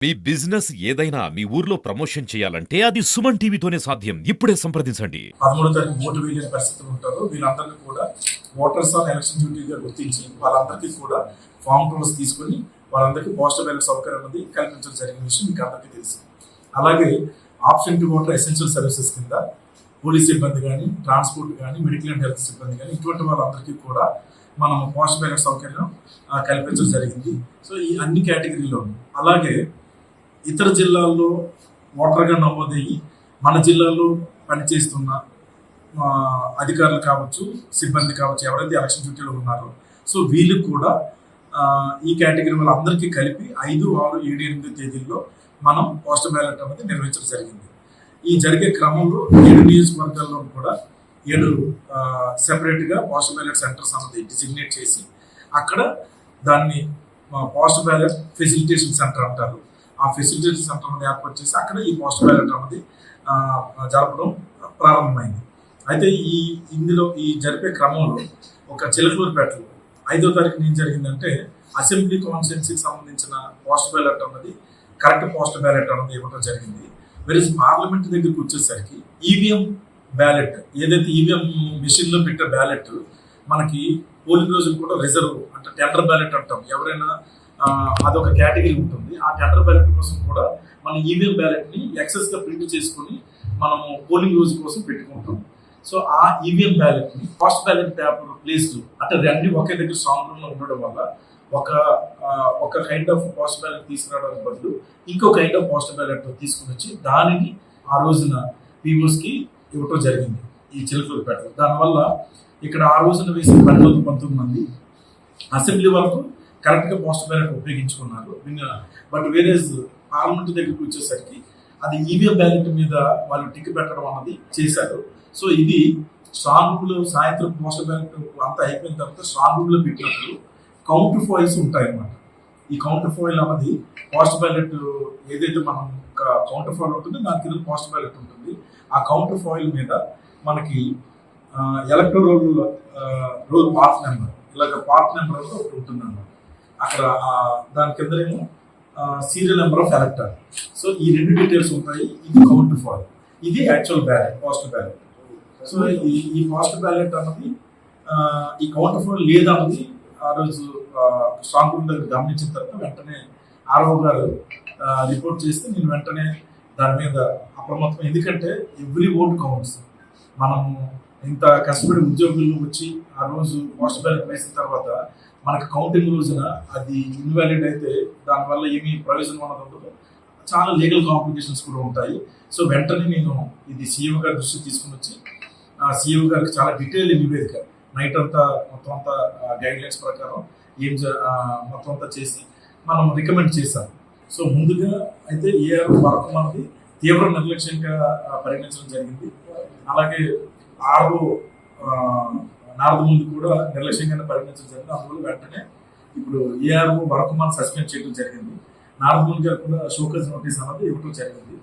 మీ business ఏదైనా మీ ఊర్లో promotion చేయాలంటే అది సుమన్ టీవీతోనే సాధ్యం. ఇప్పుడే సంప్రదించండి. 13వ తారీఖు ఓటు వేయలేని పరిస్థితులు ఉంటారు. వీళ్ళందరినీ కూడా ఓటర్స్ ఆన్ ఎలక్షన్ డ్యూటీగా గుర్తించి వాళ్ళందరికీ కూడా ఫామ్ టూల్స్ తీసుకుని వాళ్ళందరికీ పోస్టల్ బ్యాలెట్ సౌకర్యం అనేది కల్పించడం జరిగిన విషయం మీకు అందరికీ తెలుసు. అలాగే option to voter essential services కింద పోలీస్ సిబ్బంది కానీ, ట్రాన్స్పోర్ట్ కానీ, మెడికల్ అండ్ హెల్త్ సిబ్బంది కానీ ఇటువంటి వాళ్ళందరికీ కూడా మనం పోస్టల్ బ్యాలెట్ సౌకర్యం కల్పించడం జరిగింది. సో ఈ అన్ని కేటగిరీలో అలాగే ఇతర జిల్లాల్లో ఓటర్గా నమోదయ్యి మన జిల్లాలో పనిచేస్తున్న అధికారులు కావచ్చు, సిబ్బంది కావచ్చు, ఎవరైతే ఎలక్షన్ డ్యూటీలో ఉన్నారో సో వీళ్ళకి కూడా ఈ కేటగిరీ వాళ్ళందరికీ కలిపి 5, 6, 7, 8 తేదీల్లో మనం పోస్టల్ బ్యాలెట్ అనేది నిర్వహించడం జరిగింది. ఈ జరిగే క్రమంలో 7 నియోజకవర్గాల్లో కూడా 7 సెపరేట్గా పోస్టల్ బ్యాలెట్ సెంటర్స్ అన్నది డిజిగ్నేట్ చేసి అక్కడ దాన్ని పోస్టల్ బ్యాలెట్ ఫెసిలిటేషన్ సెంటర్ అంటారు. ఆ ఫెసిలిటేషన్ సెంటర్ అనేది ఏర్పాటు చేసి అక్కడ ఈ పోస్టల్ బ్యాలెట్ అనేది జరపడం ప్రారంభమైంది. అయితే ఇందులో ఈ జరిపే క్రమంలో ఒక చిలకలూరుపేటలో 5వ తారీఖున ఏం జరిగిందంటే అసెంబ్లీ కాన్స్టిట్యున్సీకి సంబంధించిన పోస్టల్ బ్యాలెట్ అన్నది కరెక్ట్ పోస్టల్ బ్యాలెట్ అన్నది ఇవ్వడం జరిగింది. వెరీస్ పార్లమెంట్ దగ్గరికి వచ్చేసరికి ఈవీఎం బ్యాలెట్ ఏదైతే ఈవీఎం మెషిన్లో పెట్టే బ్యాలెట్ మనకి పోలింగ్ రోజులు కూడా రిజర్వ్ అంటే టెండర్ బ్యాలెట్ అంటాం. ఎవరైనా అదొక కేటగిరీ ఉంటుంది. ఆ టెండర్ బ్యాలెట్ కోసం కూడా మనం ఈవీఎం బ్యాలెట్ని ఎక్సెస్గా ప్రింట్ చేసుకుని మనము పోలింగ్ రోజు కోసం పెట్టుకుంటాం. సో ఆ ఈవీఎం బ్యాలెట్ని పోస్ట్ బ్యాలెట్ పేపర్ ప్లేస్డ్ అంటే రెండు ఒకే దగ్గర స్ట్రాంగ్ రూమ్లో ఉండడం వల్ల ఒక కైండ్ ఆఫ్ పోస్ట్ బ్యాలెట్ తీసుకురావడానికి బదులు ఇంకో కైండ్ ఆఫ్ పోస్ట్ బ్యాలెట్ తీసుకుని వచ్చి దానిని ఆ రోజున పీఓస్కి ఇవ్వటం జరిగింది ఈ చిలకలూరుపేటలో. దానివల్ల ఇక్కడ ఆ రోజున వేసిన 1219 మంది అసెంబ్లీ వరకు కరెక్ట్గా పోస్టల్ బ్యాలెట్ ఉపయోగించుకున్నారు. బట్ వేరే పార్లమెంట్ దగ్గరికి వచ్చేసరికి అది ఈవీఎం బ్యాలెట్ మీద వాళ్ళు టిక్ పెట్టడం అన్నది చేశారు. సో ఇది స్ట్రాంగ్ రూమ్లో సాయంత్రం పోస్టల్ బ్యాలెట్ అంతా అయిపోయిన తర్వాత స్ట్రాంగ్ రూమ్లో పెట్టినప్పుడు కౌంటర్ ఫాయిల్స్ ఉంటాయన్నమాట. ఈ కౌంటర్ ఫాయిల్ అన్నది పోస్టల్ బ్యాలెట్ ఏదైతే మనం ఒక కౌంటర్ ఫాయిల్ ఉంటుంది దాని కింద పోస్టల్ బ్యాలెట్ ఉంటుంది. ఆ కౌంటర్ ఫాయిల్ మీద మనకి ఎలక్టోరల్ రోల్ పార్ట్ నెంబర్ ఇలాగ పార్ట్ నెంబర్ ఒకటి ఉంటుంది అన్నమాట. అక్కడ దాని కిందనేమో serial number of elector. So ఈ 2 డీటెయిల్స్ ఉంటాయి. ఇది కౌంటర్ ఫాయిల్, ఇది actual ballot postal ballot. So ఈ పోస్టల్ బ్యాలెట్ అన్నది ఈ కౌంటర్ ఫాయిల్ లేదన్నది ఆ రోజు స్ట్రాంగ్ రూమ్ దగ్గర గమనించిన తర్వాత వెంటనే ఆర్ఓ గారు రిపోర్ట్ చేస్తే నేను వెంటనే దాని మీద అప్రమత్తం. ఎందుకంటే ఎవ్రీ ఓట్ కౌంట్స్. మనము ఇంత కష్టపడి ఉద్యోగులు వచ్చి ఆ రోజు పోస్టల్ బ్యాలెట్ వేసిన తర్వాత మనకు కౌంటింగ్ రోజున అది ఇన్వాలిడ్ అయితే దానివల్ల ఏమీ ప్రయోజనం అన్నది ఉండదు. చాలా లీగల్ కాంప్లికేషన్స్ కూడా ఉంటాయి. సో వెంటనే నేను ఇది సీఈఓ గారి దృష్టికి తీసుకుని వచ్చి సీఈఓ గారికి చాలా డీటెయిల్ నివేదిక నైట్ అంతా మొత్తం అంతా గైడ్ లైన్స్ ప్రకారం మొత్తం అంతా చేసి మనం రికమెండ్ చేశాం. సో ముందుగా అయితే ఏఆర్ వరకు మనకి తీవ్ర నిర్లక్ష్యంగా పరిగణించడం జరిగింది. అలాగే ఆర్ఓ నారద ముందు కూడా నిర్లక్ష్యంగానే పరిగణించడం జరిగింది. అందువల్ల వెంటనే ఇప్పుడు ఏఆర్ఓ వరకు మనం సస్పెండ్ చేయడం జరిగింది. నారద ముందు గారు కూడా షోకేజ్ నోటీస్ అన్నది ఇవ్వడం జరిగింది.